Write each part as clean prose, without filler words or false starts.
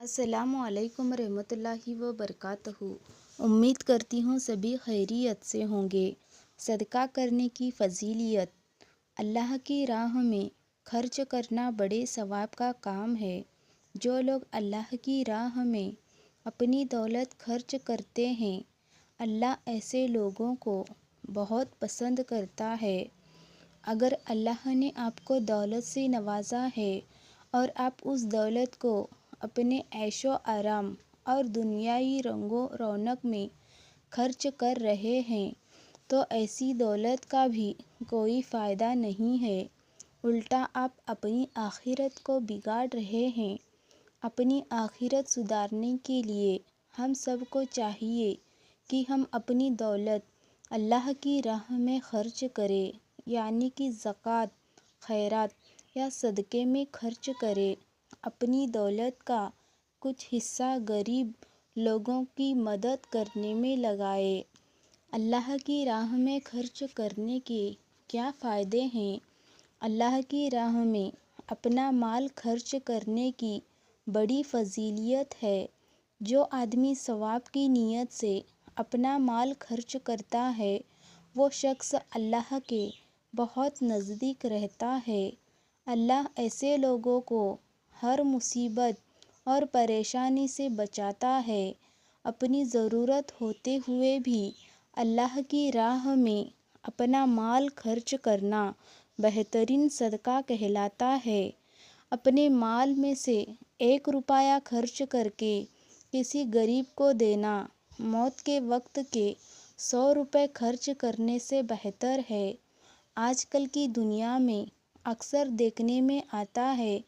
السلام علیکم ورحمۃ اللہ وبرکاتہ۔ امید کرتی ہوں سبھی خیریت سے ہوں گے۔ صدقہ کرنے کی فضیلت۔ اللہ کی راہ میں خرچ کرنا بڑے ثواب کا کام ہے۔ جو لوگ اللہ کی راہ میں اپنی دولت خرچ کرتے ہیں، اللہ ایسے لوگوں کو بہت پسند کرتا ہے۔ اگر اللہ نے آپ کو دولت سے نوازا ہے اور آپ اس دولت کو اپنے عیش و آرام اور دنیائی رنگ و رونق میں خرچ کر رہے ہیں تو ایسی دولت کا بھی کوئی فائدہ نہیں ہے، الٹا آپ اپنی آخرت کو بگاڑ رہے ہیں۔ اپنی آخرت سدھارنے کے لیے ہم سب کو چاہیے کہ ہم اپنی دولت اللہ کی راہ میں خرچ کریں، یعنی کہ زکوٰۃ، خیرات یا صدقے میں خرچ کریں۔ اپنی دولت کا کچھ حصہ غریب لوگوں کی مدد کرنے میں لگائیں۔ اللہ کی راہ میں خرچ کرنے کے کیا فائدے ہیں؟ اللہ کی راہ میں اپنا مال خرچ کرنے کی بڑی فضیلت ہے۔ جو آدمی ثواب کی نیت سے اپنا مال خرچ کرتا ہے، وہ شخص اللہ کے بہت نزدیک رہتا ہے۔ اللہ ایسے لوگوں کو ہر مصیبت اور پریشانی سے بچاتا ہے۔ اپنی ضرورت ہوتے ہوئے بھی اللہ کی راہ میں اپنا مال خرچ کرنا بہترین صدقہ کہلاتا ہے۔ اپنے مال میں سے 1 روپیہ خرچ کر کے کسی غریب کو دینا، موت کے وقت کے 100 روپے خرچ کرنے سے بہتر ہے۔ آج کل کی دنیا میں اکثر دیکھنے میں آتا ہے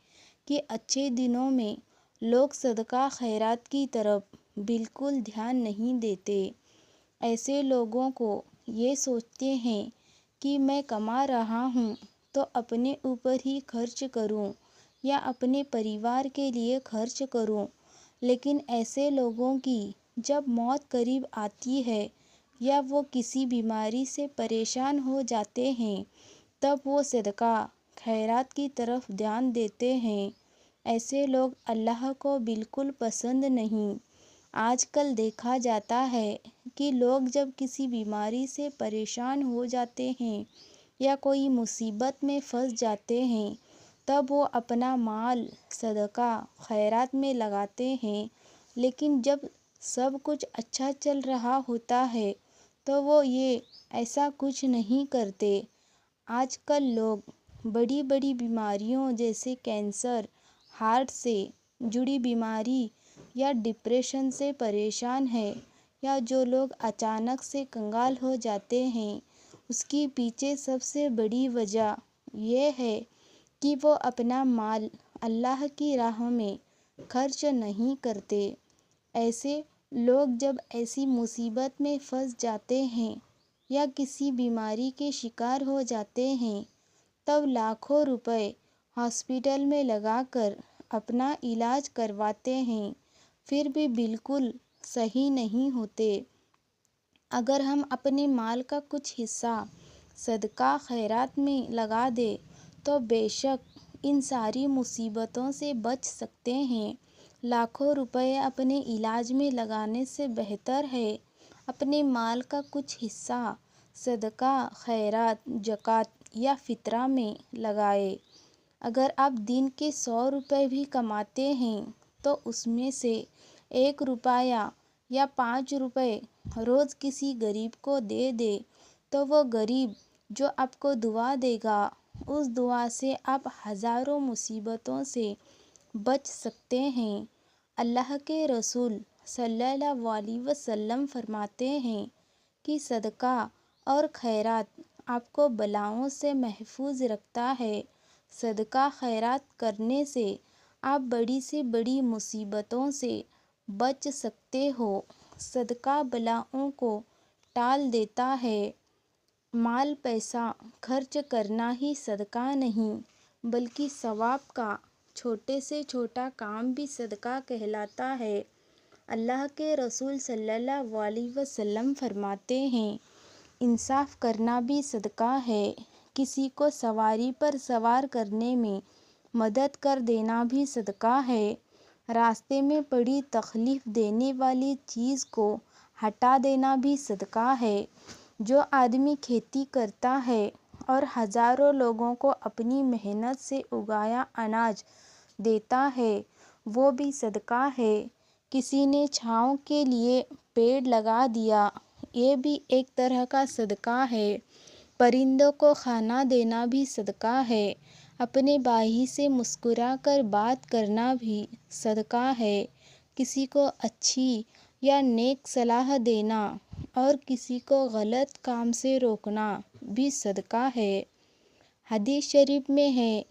کہ اچھے دنوں میں لوگ صدقہ خیرات کی طرف بالکل دھیان نہیں دیتے۔ ایسے لوگوں کو یہ سوچتے ہیں کہ میں کما رہا ہوں تو اپنے اوپر ہی خرچ کروں یا اپنے پریوار کے لیے خرچ کروں، لیکن ایسے لوگوں کی جب موت قریب آتی ہے یا وہ کسی بیماری سے پریشان ہو جاتے ہیں، تب وہ صدقہ خیرات کی طرف دھیان دیتے ہیں۔ ایسے لوگ اللہ کو بالکل پسند نہیں۔ آج کل دیکھا جاتا ہے کہ لوگ جب کسی بیماری سے پریشان ہو جاتے ہیں یا کوئی مصیبت میں پھنس جاتے ہیں، تب وہ اپنا مال صدقہ خیرات میں لگاتے ہیں، لیکن جب سب کچھ اچھا چل رہا ہوتا ہے تو وہ ایسا کچھ نہیں کرتے۔ آج کل لوگ بڑی بڑی بیماریوں جیسے کینسر، ہارٹ سے جڑی بیماری یا ڈپریشن سے پریشان ہیں، یا جو لوگ اچانک سے کنگال ہو جاتے ہیں، اس کے پیچھے سب سے بڑی وجہ یہ ہے کہ وہ اپنا مال اللہ کی راہ میں خرچ نہیں کرتے۔ ایسے لوگ جب ایسی مصیبت میں پھنس جاتے ہیں یا کسی بیماری کے شکار ہو جاتے ہیں، تب لاکھوں روپے ہاسپٹل میں لگا کر اپنا علاج کرواتے ہیں، پھر بھی بالکل صحیح نہیں ہوتے۔ اگر ہم اپنے مال کا کچھ حصہ صدقہ خیرات میں لگا دیں تو بے شک ان ساری مصیبتوں سے بچ سکتے ہیں۔ لاکھوں روپے اپنے علاج میں لگانے سے بہتر ہے اپنے مال کا کچھ حصہ صدقہ خیرات، زکوٰۃ یا فطرہ میں لگائیں۔ اگر آپ دن کے 100 روپے بھی کماتے ہیں تو اس میں سے 1 روپیہ یا 5 روپے روز کسی غریب کو دے دیں تو وہ غریب جو آپ کو دعا دے گا، اس دعا سے آپ ہزاروں مصیبتوں سے بچ سکتے ہیں۔ اللہ کے رسول صلی اللہ علیہ وسلم فرماتے ہیں کہ صدقہ اور خیرات آپ کو بلاؤں سے محفوظ رکھتا ہے۔ صدقہ خیرات کرنے سے آپ بڑی سے بڑی مصیبتوں سے بچ سکتے ہو۔ صدقہ بلاؤں کو ٹال دیتا ہے۔ مال پیسہ خرچ کرنا ہی صدقہ نہیں بلکہ ثواب کا چھوٹے سے چھوٹا کام بھی صدقہ کہلاتا ہے۔ اللہ کے رسول صلی اللہ علیہ وسلم فرماتے ہیں، انصاف کرنا بھی صدقہ ہے۔ کسی کو سواری پر سوار کرنے میں مدد کر دینا بھی صدقہ ہے۔ راستے میں پڑی تکلیف دینے والی چیز کو ہٹا دینا بھی صدقہ ہے۔ جو آدمی کھیتی کرتا ہے اور ہزاروں لوگوں کو اپنی محنت سے اگایا اناج دیتا ہے وہ بھی صدقہ ہے۔ کسی نے چھاؤں کے لیے پیڑ لگا دیا، یہ بھی ایک طرح کا صدقہ ہے۔ پرندوں کو کھانا دینا بھی صدقہ ہے۔ اپنے بھائی سے مسکرا کر بات کرنا بھی صدقہ ہے۔ کسی کو اچھی یا نیک صلاح دینا اور کسی کو غلط کام سے روکنا بھی صدقہ ہے۔ حدیث شریف میں ہے،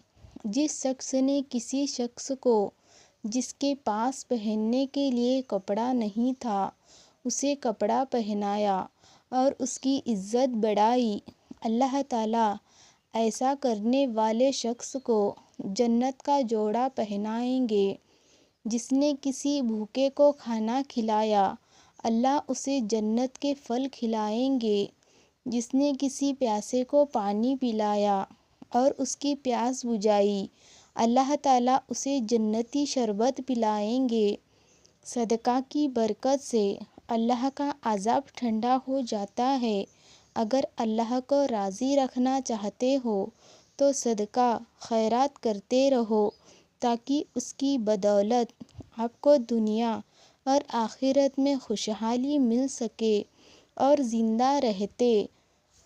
جس شخص نے کسی شخص کو جس کے پاس پہننے کے لیے کپڑا نہیں تھا اسے کپڑا پہنایا اور اس کی عزت بڑھائی، اللہ تعالیٰ ایسا کرنے والے شخص کو جنت کا جوڑا پہنائیں گے۔ جس نے کسی بھوکے کو کھانا کھلایا اللہ اسے جنت کے پھل کھلائیں گے۔ جس نے کسی پیاسے کو پانی پلایا اور اس کی پیاس بجھائی اللہ تعالیٰ اسے جنتی شربت پلائیں گے۔ صدقہ کی برکت سے اللہ کا عذاب ٹھنڈا ہو جاتا ہے۔ اگر اللہ کو راضی رکھنا چاہتے ہو تو صدقہ خیرات کرتے رہو تاکہ اس کی بدولت آپ کو دنیا اور آخرت میں خوشحالی مل سکے اور زندہ رہتے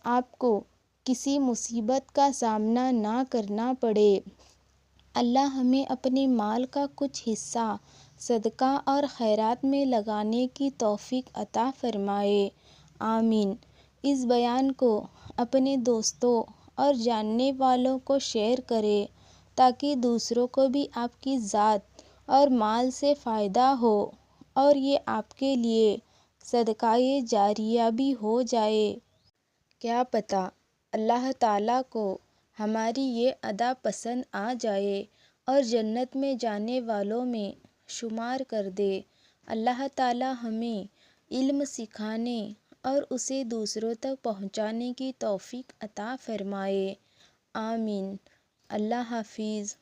آپ کو کسی مصیبت کا سامنا نہ کرنا پڑے۔ اللہ ہمیں اپنے مال کا کچھ حصہ صدقہ اور خیرات میں لگانے کی توفیق عطا فرمائے، آمین۔ اس بیان کو اپنے دوستوں اور جاننے والوں کو شیئر کریں تاکہ دوسروں کو بھی آپ کی ذات اور مال سے فائدہ ہو اور یہ آپ کے لیے صدقہ جاریہ بھی ہو جائے۔ کیا پتہ اللہ تعالیٰ کو ہماری یہ ادا پسند آ جائے اور جنت میں جانے والوں میں شمار کر دے۔ اللہ تعالیٰ ہمیں علم سکھانے اور اسے دوسروں تک پہنچانے کی توفیق عطا فرمائے، آمین۔ اللہ حافظ۔